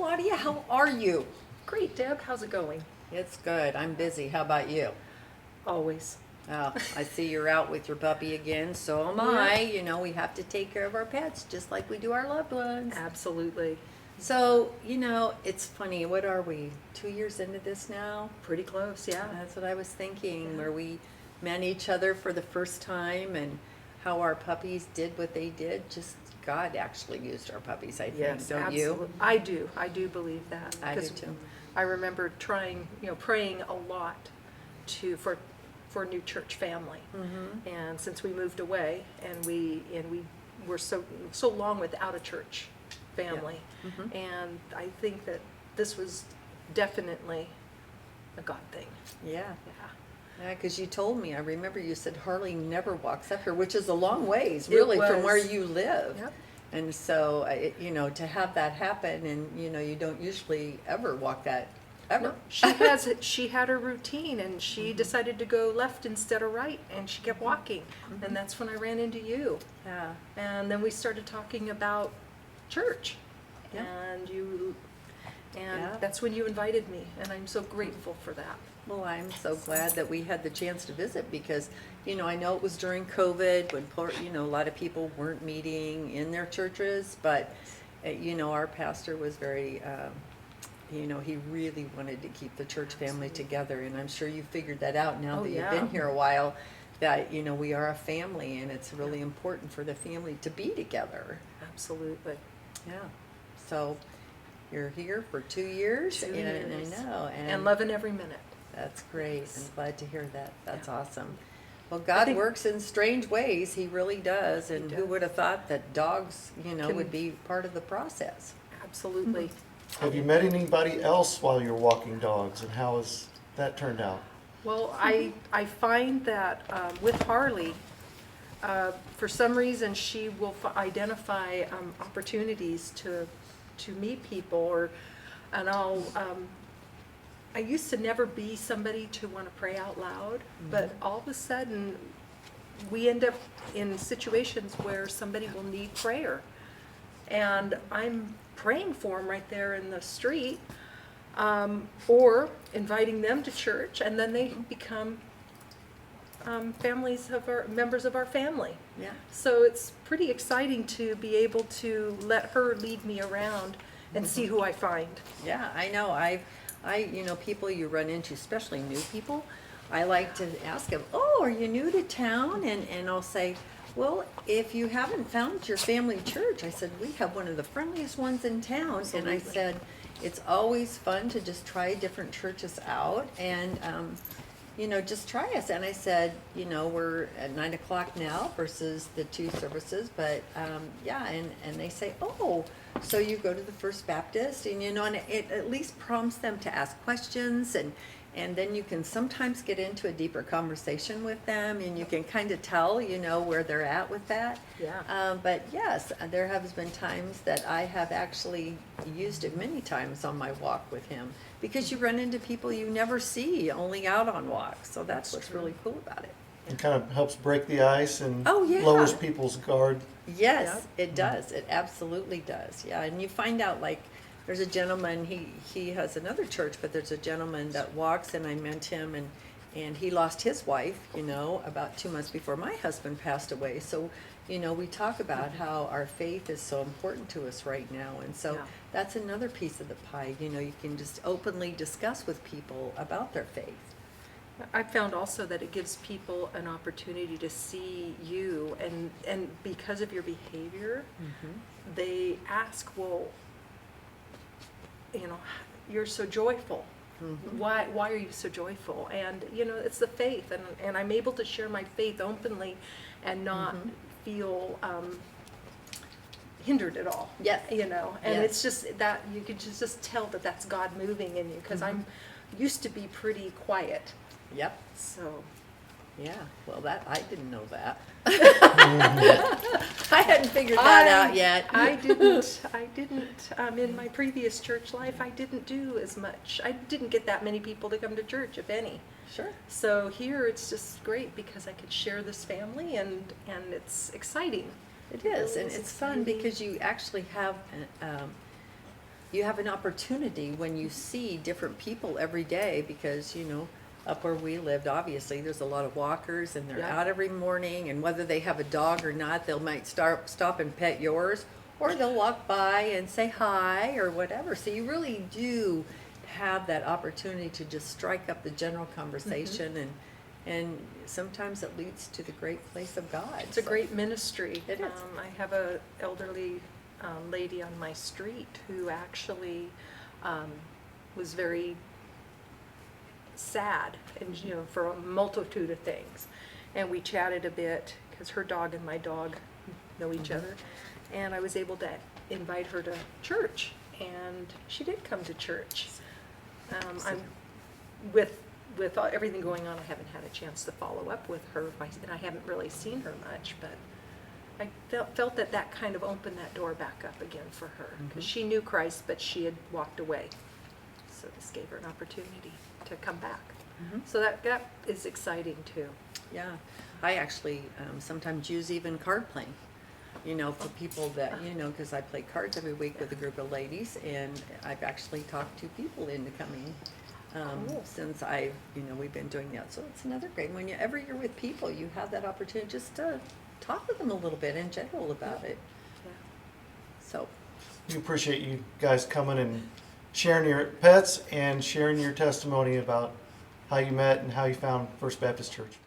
Claudia. How are you? Great, Deb. How's it going? It's good. I'm busy. How about you? Always. Oh, I see you're out with your puppy again. So am I. You know, we have to take care of our pets just like we do our loved ones. Absolutely. So, you know, it's funny. What are we? 2 years into this now? Pretty close, yeah. That's what I was thinking, Yeah. where we met each other for the first time and how our puppies did what they did. Just God actually used our puppies, I think, Yes, don't absolutely. you? I do. I do believe that. I do 'Cause too. I remember trying, praying a lot for a new church family. Mm-hmm. And since we moved away and we were so long without a church family. Yeah. Mm-hmm. And I think that this was definitely a God thing. Yeah. Yeah. Yeah, because you told me, I remember you said Harley never walks up here, which is a long ways, really, from where was. you live. Yep. And so, you know, to have that happen, and, you know, you don't usually ever walk that, ever. No, she had her routine, and she decided to go left instead of right, and she kept walking. And that's when I ran into you. Yeah. And then we started talking about church. Yeah. And Yeah. that's when you invited me, and I'm so grateful for that. Well, I'm so glad that we had the chance to visit because, you know, I know it was during COVID when, you know, a lot of people weren't meeting in their churches, but, you know, our pastor was very, you know, he really wanted to keep the church family together, and I'm sure you figured that out now Oh, that yeah. you've been here a while, that, you know, we are a family, and it's really important for the family to be together. Absolutely. Yeah. So you're here for 2 years. 2 and years. I know. And loving every minute. That's great. Yes. I'm glad to hear that. That's Yeah. awesome. Well, God think- works in strange ways. He really does. And who does. would have thought that dogs, you know, Can- would be part of the process? Absolutely. Have you met anybody else while you're walking dogs, and how has that turned out? Well, I find that with Harley, for some reason, she will identify opportunities to meet people, and I used to never be somebody to want to pray out loud, but all of a sudden, we end up in situations where somebody will need prayer, and I'm praying for them right there in the street, or inviting them to church, and then they become members of our family. Yeah. So it's pretty exciting to be able to let her lead me around and see who I find. Yeah, I know. You know, people you run into, especially new people, I like to ask them, oh, are you new to town? And I'll say, well, if you haven't found your family church, I said, we have one of the friendliest ones in town. And I Absolutely. said, it's always fun to just try different churches out and, you know, just try us. And I said, you know, we're at 9 o'clock now versus the 2 services, but, yeah, and they say, oh, so you go to the First Baptist, and, you know, and it at least prompts them to ask questions, and then you can sometimes get into a deeper conversation with them, and you can kind of tell, you know, where they're at with that. Yeah. But yes, there has been times that I have actually used it many times on my walk with him, because you run into people you never see, only out on walks, so that's what's true. really cool about it. It kind of helps break the ice and Oh, yeah. lowers people's guard. Yes, it does. It absolutely does. Yeah, and you find out, like, there's a gentleman, he has another church, but there's a gentleman that walks, and I met him, and he lost his wife, you know, about 2 months before my husband passed away. So, you know, we talk about how our faith is so important to us right now. And so Yeah. that's another piece of the pie. You know, you can just openly discuss with people about their faith. I found also that it gives people an opportunity to see you, and because of your behavior, they ask, well, you know, you're so joyful. Why are you so joyful? And, you know, it's the faith, and I'm able to share my faith openly and not feel hindered at all. Yes. You know, and Yes. it's just that you could just tell that that's God moving in you, because I'm used to be pretty quiet. Yep. So, Yeah. Well, I didn't know that. I hadn't figured that out yet. I didn't, in my previous church life, I didn't do as much. I didn't get that many people to come to church, if any. Sure. So here it's just great because I could share this family, and it's exciting. It is, really and is it's fun exciting. because you actually have, you have an opportunity when you see different people every day, because, up where we lived, obviously, there's a lot of walkers, and they're Yeah. out every morning, and whether they have a dog or not, they might stop and pet yours, or they'll walk by and say hi or whatever. So you really do have that opportunity to just strike up the general conversation, and sometimes it leads to the great place of God. It's a So- great ministry. It is. I have a elderly lady on my street who actually was very sad, and for a multitude of things. And we chatted a bit because her dog and my dog know each other, and I was able to invite her to church, and she did come to church. I'm with everything going on, I haven't had a chance to follow up with her, and I haven't really seen her much, but I felt that kind of opened that door back up again for her, because she knew Christ, but she had walked away. So this gave her an opportunity to come back. So that is exciting too. Yeah, I actually sometimes use even card playing, for people that, because I play cards every week with a group of ladies, and I've actually talked to people into coming Cool. since we've been doing that. So it's another great, whenever you're with people, you have that opportunity just to talk with them a little bit in general about it. Yeah. So, We appreciate you guys coming and sharing your pets and sharing your testimony about how you met and how you found First Baptist Church.